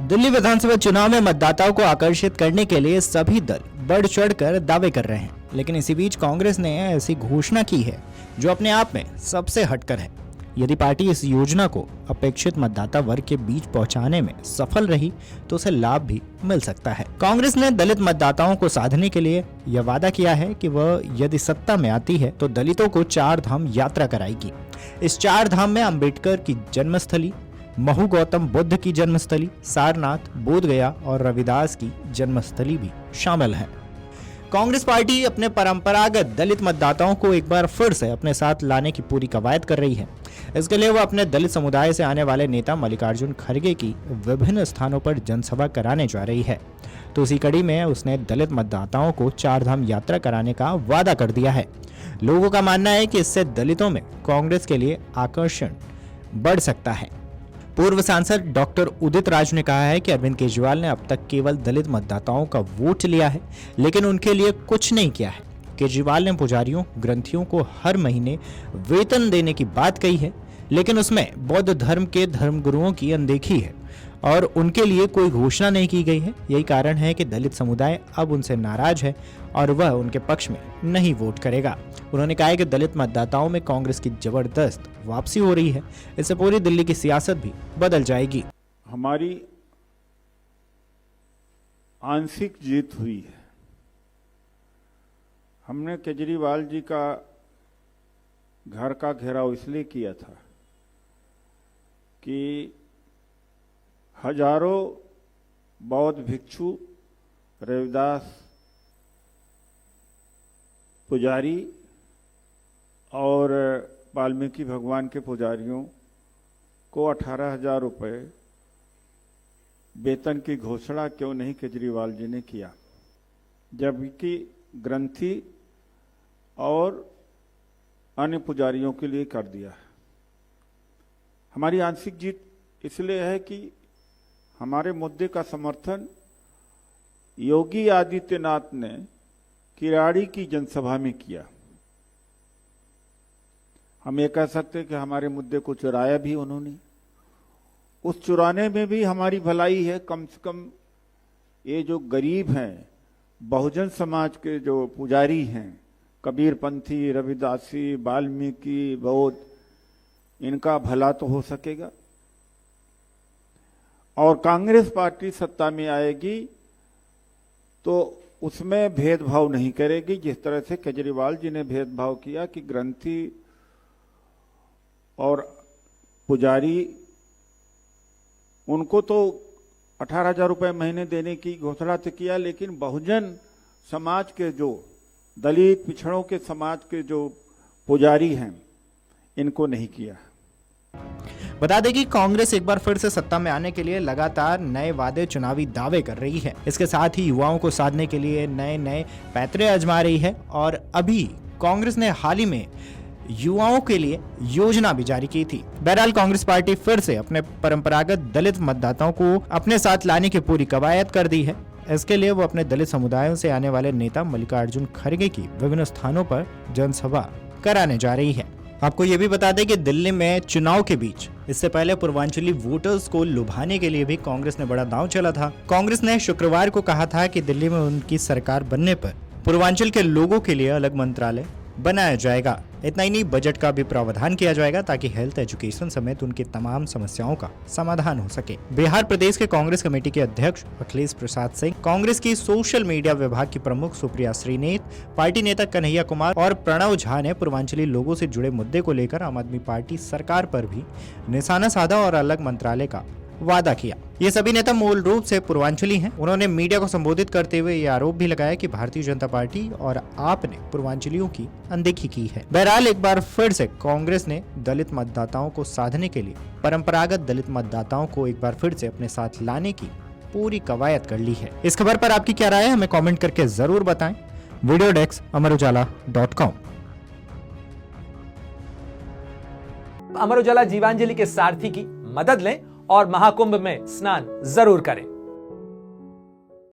दिल्ली विधानसभा चुनाव में मतदाताओं को आकर्षित करने के लिए सभी दल बढ़ चढ़कर दावे कर रहे हैं, लेकिन इसी बीच कांग्रेस ने ऐसी घोषणा की है जो अपने आप में सबसे हटकर है। यदि पार्टी इस योजना को अपेक्षित मतदाता वर्ग के बीच पहुंचाने में सफल रही तो उसे लाभ भी मिल सकता है। कांग्रेस ने दलित मतदाताओं को साधने के लिए यह वादा किया है कि वह यदि सत्ता में आती है तो दलितों को 4 धाम यात्रा कराएगी। इस 4 धाम में अंबेडकर की जन्मस्थली, महू गौतम बुद्ध की जन्मस्थली, सारनाथ, बोधगया और रविदास की जन्मस्थली भी शामिल है। कांग्रेस पार्टी अपने परंपरागत दलित मतदाताओं को एक बार फिर से अपने साथ लाने की पूरी कवायद कर रही है। इसके लिए वह अपने दलित समुदाय से आने वाले नेता मल्लिकार्जुन खड़गे की विभिन्न स्थानों पर जनसभा कराने जा रही है। तो इसी कड़ी में उसने दलित मतदाताओं को 4 धाम यात्रा कराने का वादा कर दिया है। लोगों का मानना है कि इससे दलितों में कांग्रेस के लिए आकर्षण बढ़ सकता है। पूर्व सांसद डॉक्टर उदित राज ने कहा है कि अरविंद केजरीवाल ने अब तक केवल दलित मतदाताओं का वोट लिया है, लेकिन उनके लिए कुछ नहीं किया है। केजरीवाल ने पुजारियों, ग्रंथियों को हर महीने वेतन देने की बात कही है, लेकिन उसमें बौद्ध धर्म के धर्मगुरुओं की अनदेखी है और उनके लिए कोई घोषणा नहीं की गई है। यही कारण है कि दलित समुदाय अब उनसे नाराज है और वह उनके पक्ष में नहीं वोट करेगा। उन्होंने कहा है कि दलित मतदाताओं में कांग्रेस की जबरदस्त वापसी हो रही है। इससे पूरी दिल्ली की सियासत भी बदल जाएगी। हमारी आंशिक जीत हुई है। हमने केजरीवाल जी का घर का घेराव इसलिए किया था कि हजारों बौद्ध भिक्षु, रविदास पुजारी और वाल्मीकि भगवान के पुजारियों को 18,000 रुपये वेतन की घोषणा क्यों नहीं केजरीवाल जी ने किया, जबकि ग्रंथी और अन्य पुजारियों के लिए कर दिया है। हमारी आंशिक जीत इसलिए है कि हमारे मुद्दे का समर्थन योगी आदित्यनाथ ने किराड़ी की जनसभा में किया। हम ये कह सकते हैं कि हमारे मुद्दे को चुराया भी उन्होंने। उस चुराने में भी हमारी भलाई है। कम से कम ये जो गरीब हैं, बहुजन समाज के जो पुजारी हैं, कबीरपंथी, रविदासी, वाल्मीकि, बौद्ध, इनका भला तो हो सकेगा। और कांग्रेस पार्टी सत्ता में आएगी तो उसमें भेदभाव नहीं करेगी, जिस तरह से केजरीवाल जी ने भेदभाव किया कि ग्रंथी और पुजारी, उनको तो 18,000 रुपये महीने देने की घोषणा तो किया, लेकिन बहुजन समाज के जो दलित पिछड़ों के समाज के जो पुजारी हैं, इनको नहीं किया। बता दें कि कांग्रेस एक बार फिर से सत्ता में आने के लिए लगातार नए वादे, चुनावी दावे कर रही है। इसके साथ ही युवाओं को साधने के लिए नए नए पैतरे आजमा रही है और अभी कांग्रेस ने हाल ही में युवाओं के लिए योजना भी जारी की थी। बहरहाल कांग्रेस पार्टी फिर से अपने परंपरागत दलित मतदाताओं को अपने साथ लाने की पूरी कवायद कर दी है। इसके लिए वो अपने दलित समुदायों से आने वाले नेता मल्लिकार्जुन खड़गे की विभिन्न स्थानों पर जनसभा कराने जा रही है। आपको ये भी बता दें कि दिल्ली में चुनाव के बीच इससे पहले पूर्वांचली वोटर्स को लुभाने के लिए भी कांग्रेस ने बड़ा दांव चला था। कांग्रेस ने शुक्रवार को कहा था कि दिल्ली में उनकी सरकार बनने पर पूर्वांचल के लोगों के लिए अलग मंत्रालय बनाया जाएगा। इतना ही नहीं, बजट का भी प्रावधान किया जाएगा ताकि हेल्थ, एजुकेशन समेत उनकी तमाम समस्याओं का समाधान हो सके। बिहार प्रदेश के कांग्रेस कमेटी के अध्यक्ष अखिलेश प्रसाद सिंह, कांग्रेस की सोशल मीडिया विभाग की प्रमुख सुप्रिया श्रीनेत, पार्टी नेता कन्हैया कुमार और प्रणव झा ने पूर्वांचली लोगों से जुड़े मुद्दे को लेकर आम आदमी पार्टी सरकार पर भी निशाना साधा और अलग मंत्रालय का वादा किया। ये सभी नेता मूल रूप से पूर्वांचली हैं। उन्होंने मीडिया को संबोधित करते हुए ये आरोप भी लगाया कि भारतीय जनता पार्टी और आप ने पूर्वांचलियों की अनदेखी की है। बहरहाल एक बार फिर से कांग्रेस ने दलित मतदाताओं को साधने के लिए परंपरागत दलित मतदाताओं को एक बार फिर से अपने साथ लाने की पूरी कवायद कर ली है। इस खबर पर आपकी क्या राय है, हमें कॉमेंट करके जरूर बताएं। Video desk amarujala.com। Amar Ujala Jeevanjali के सारथी की मदद लें और महाकुंभ में स्नान जरूर करें।